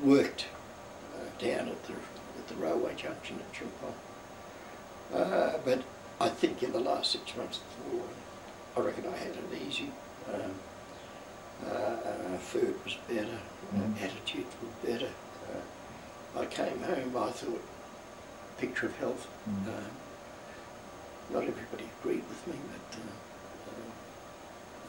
worked down at the railway junction at Chumpong. But I think in the last 6 months of the war, I reckon I had it easy. Food was better, attitudes were better. I came home, I thought, picture of health. Not everybody agreed with me, but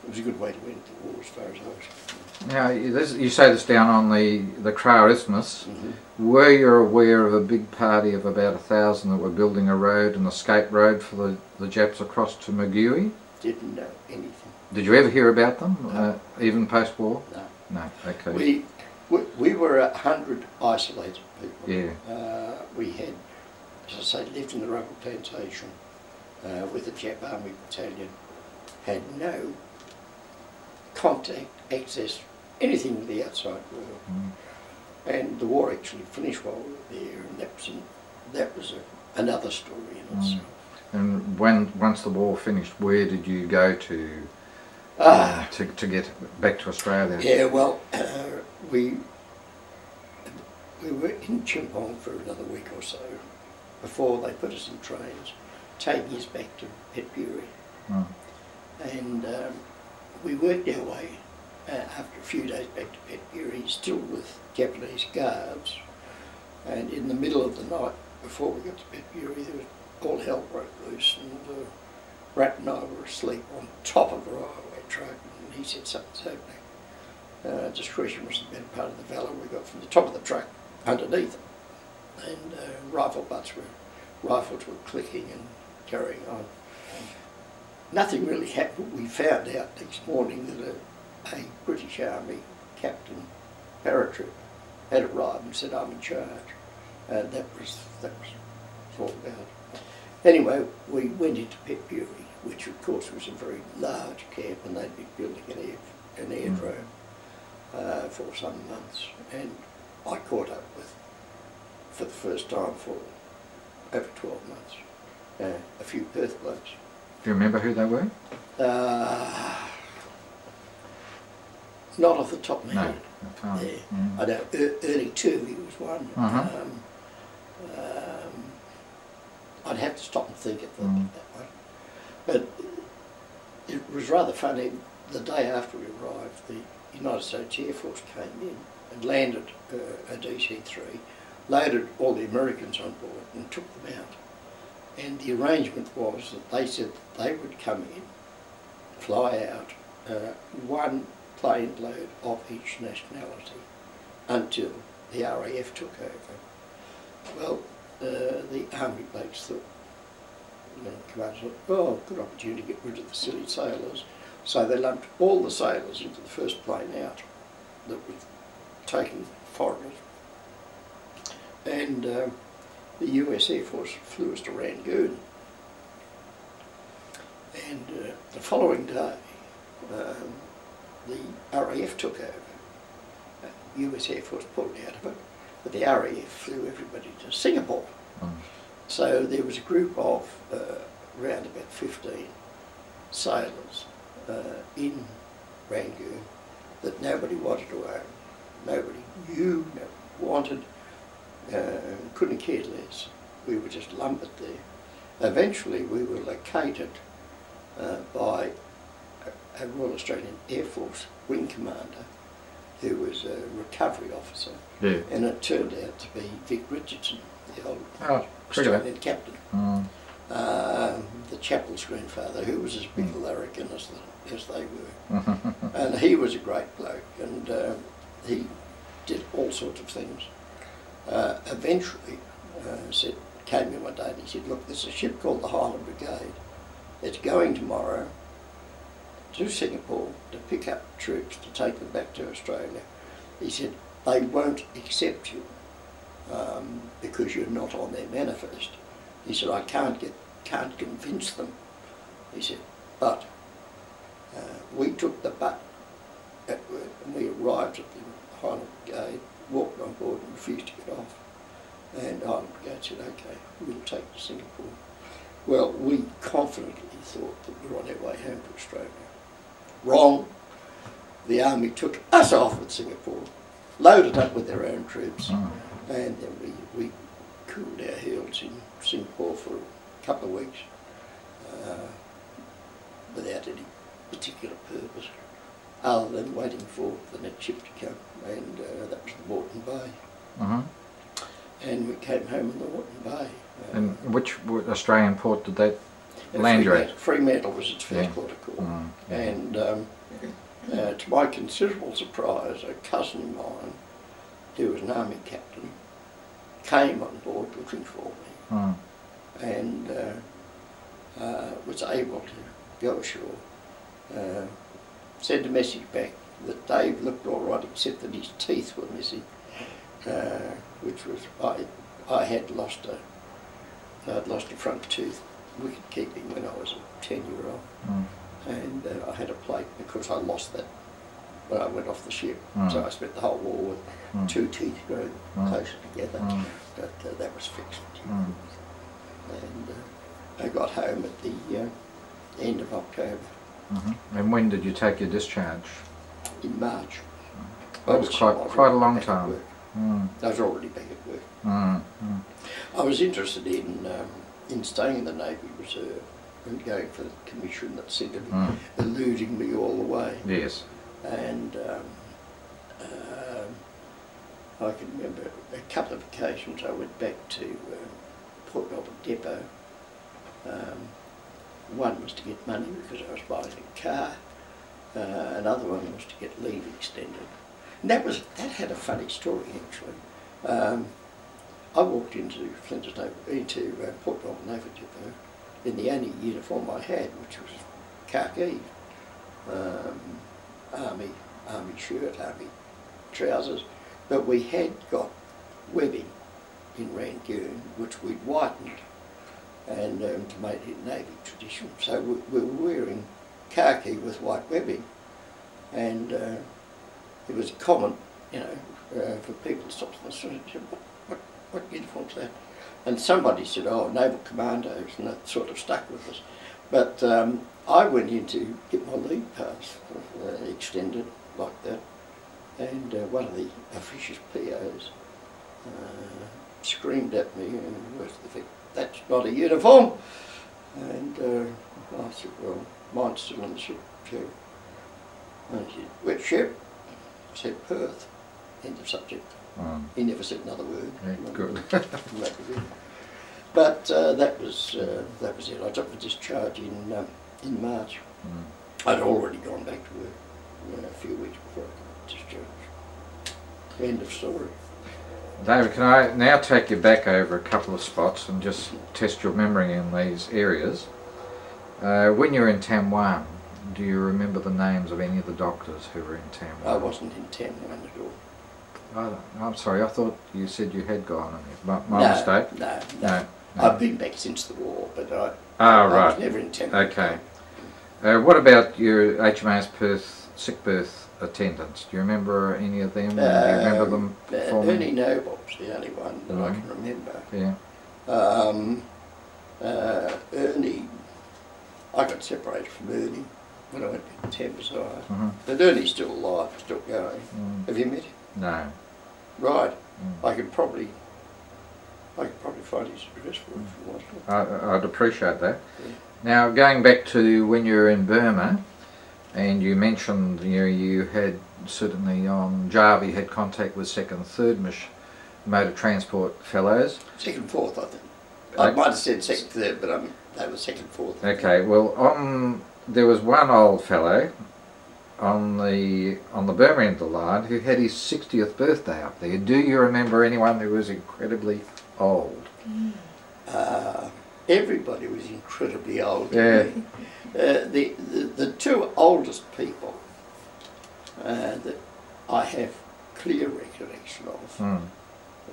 it was a good way to end the war as far as I was concerned. Now, you say this down on the Crow Isthmus. Were you aware of a big party of about 1,000 that were building a road, an escape road for the Japs across to Magui? Didn't know anything. Did you ever hear about them, No. Even post-war? No. No, okay. We were 100 isolated people. Yeah. We had, as I say, lived in the rubber plantation with the Jap Army Battalion, had no contact, access, anything with the outside world. And the war actually finished while we were there, and that was another story in itself. And once the war finished, where did you go to get back to Australia? Yeah, well, we were in Chumpong for another week or so before they put us in trains, taking us back to Petbury. And we worked our way after a few days back to Petbury, still with Japanese guards. And in the middle of the night, before we got to Petbury, there was all hell broke loose, and Rat and I were asleep on top of a railway track, and he said something's happening. Discretion was the better part of the valour. We got from the top of the truck underneath it, and rifles were clicking and carrying on. Nothing really happened. We found out next morning that a British Army captain, paratroop, had arrived and said, "I'm in charge." And that was all about it. Anyway, we went into Petbury, which of course was a very large camp, and they'd been building an airdrome for some months. And I caught up with, for the first time for over 12 months, a few Perth blokes. Do you remember who they were? Not off the top of my head. No. I know early Turvey was one. I'd have to stop and think at that one. But it was rather funny. The day after we arrived, the United States Air Force came in and landed a DC-3, loaded all the Americans on board and took them out. And the arrangement was that they said that they would come in, fly out, one plane load of each nationality until the RAF took over. Well, the Army blokes thought, commanders thought, oh, good opportunity to get rid of the silly sailors. So they lumped all the sailors into the first plane out that was taking foreigners. And the US Air Force flew us to Rangoon. And the following day, the RAF took over. US Air Force pulled out of it, but the RAF flew everybody to Singapore. So there was a group of around about 15 sailors in Rangoon that nobody wanted to own, nobody knew, nobody wanted, couldn't have cared less. We were just lumbered there. Eventually we were located by a Royal Australian Air Force wing commander who was a recovery officer, and it turned out to be Vic Richardson, the old Australian captain, the Chappell's grandfather, who was as big a larrikin as they were. And he was a great bloke, and he did all sorts of things. Eventually, came in one day and he said, look, there's a ship called the Highland Brigade. It's going tomorrow to Singapore to pick up troops to take them back to Australia. He said, they won't accept you because you're not on their manifest. He said, I can't convince them. He said, but we took the butt at work and we arrived at the Highland Brigade, walked on board and refused to get off. And Highland Brigade said, okay, we'll take to Singapore. Well, we confidently thought that we were on our way home to Australia. Wrong. The army took us off at Singapore, loaded up with their own troops, Mm. and then we cooled our heels in Singapore for a couple of weeks without any particular purpose other than waiting for the next ship to come, and that was the Moreton Bay. Mm-hmm. And we came home in the Moreton Bay. And which Australian port did that land you at? Fremantle was its first Yeah. port of call. Mm. And to my considerable surprise, a cousin of mine, who was an army captain, came on board looking for me, Mm. and was able to go ashore. Sent a message back that Dave looked all right except that his teeth were missing, which was I had lost a front tooth wicket keeping when I was a 10-year-old, Mm. and I had a plate because I lost that when I went off the ship. Mm. So I spent the whole war with Mm. two teeth growing Mm. closer together, Mm. but that was fixed. Mm. And I got home at the end of October. Mm-hmm. And when did you take your discharge? In March. That was quite a long time. Mm. I was already back at work. Mm. Mm. I was interested in staying in the Navy Reserve and going for the commission that seemed to be eluding me all the way. Yes. And I can remember a couple of occasions I went back to Port Melbourne Depot. One was to get money because I was buying a car. Another one was to get leave extended. And that had a funny story actually. I walked into Port Melbourne Naval Depot in the only uniform I had, which was khaki, army shirt, army trousers, but we had got webbing in Rangoon, which we'd whitened, and to make it Navy tradition. So we were wearing khaki with white webbing, and it was common, for people to stop and say, what uniform's that? And somebody said, oh, Naval Commandos, and that sort of stuck with us. But I went in to get my leave pass extended like that, and one of the officious POs screamed at me, that's not a uniform. And I said, well, mine's still on the ship, too. And he said, which ship? I said, Perth. End of subject. He never said another word. Yeah, good. But that was it. I took the discharge in March. Mm. I'd already gone back to work a few weeks before I got discharged. End of story. David, can I now take you back over a couple of spots and just test your memory in these areas? When you were in Tamwan, do you remember the names of any of the doctors who were in Tamwan? I wasn't in Tamwan at all. I'm sorry, I thought you said you had gone. My mistake? No. I've been back since the war, but I was right. never in Tamwan. Okay. What about your HMAS Perth sick berth attendants? Do you remember any of them? Do you remember them performing? Ernie Noble's the only one that I can remember. Yeah. Ernie, I got separated from Ernie when I went to Tamberside. Mm-hmm. But Ernie's still alive, still going. Mm. Have you met him? No. Right. Mm. I could probably find his address for him if you want to. I'd appreciate that. Yeah. Now, going back to when you were in Burma, and you mentioned you had certainly on Java you had contact with 2nd and 3rd Motor Transport Fellows. 2nd, 4th, I think. I might have said 2nd, 3rd, but they were 2nd, 4th. Okay, well, there was one old fellow on the Burma end of the line who had his 60th birthday up there. Do you remember anyone who was incredibly old? Everybody was incredibly old. Yeah. The two oldest people that I have clear recollection of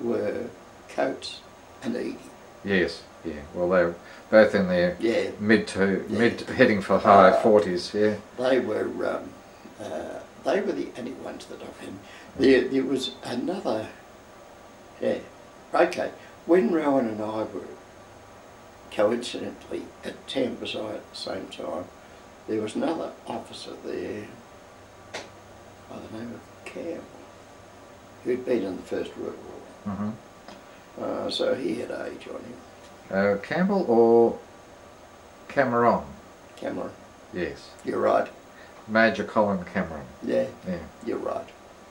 were Coates and Edie. Yes, yeah. Well, they were both in their mid heading for high 40s. Yeah. They were the only ones that I've had. There was another. Yeah. Okay. When Rowan and I were coincidentally at Tamberside at the same time, there was another officer there by the name of Campbell. who'd been in the First World War. So he had age on him. Campbell or Cameron? Cameron. Yes. You're right. Major Colin Cameron. Yeah. Yeah. You're right.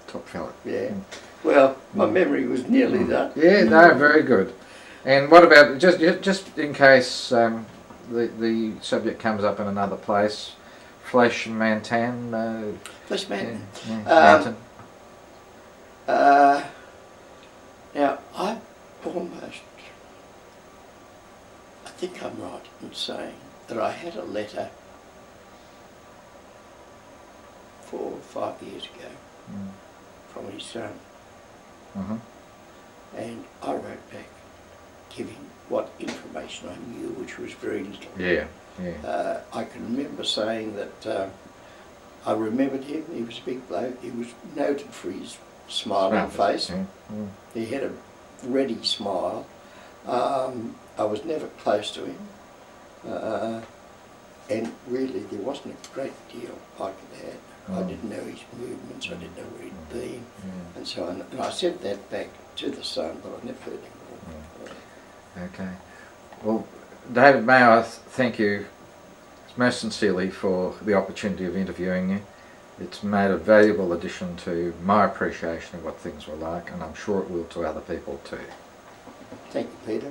Top fella. Yeah. Well, my memory was nearly that. Yeah, no, very good. And what about, just in case the subject comes up in another place, Flesh Mantan? Flesh Mantan. Mountain. Now, I think I'm right in saying that I had a letter 4 or 5 years ago from his son. And I wrote back giving what information I knew, which was very little. Yeah, yeah. I can remember saying that I remembered him. He was a big bloke. He was noted for his smiling face. Yeah. He had a ready smile. I was never close to him. And really there wasn't a great deal I could add. I didn't know his movements, I didn't know where he'd been, and so on. And I sent that back to the son, but I never heard him more. Okay. Well, David, may I thank you most sincerely for the opportunity of interviewing you. It's made a valuable addition to my appreciation of what things were like, and I'm sure it will to other people too. Thank you, Peter.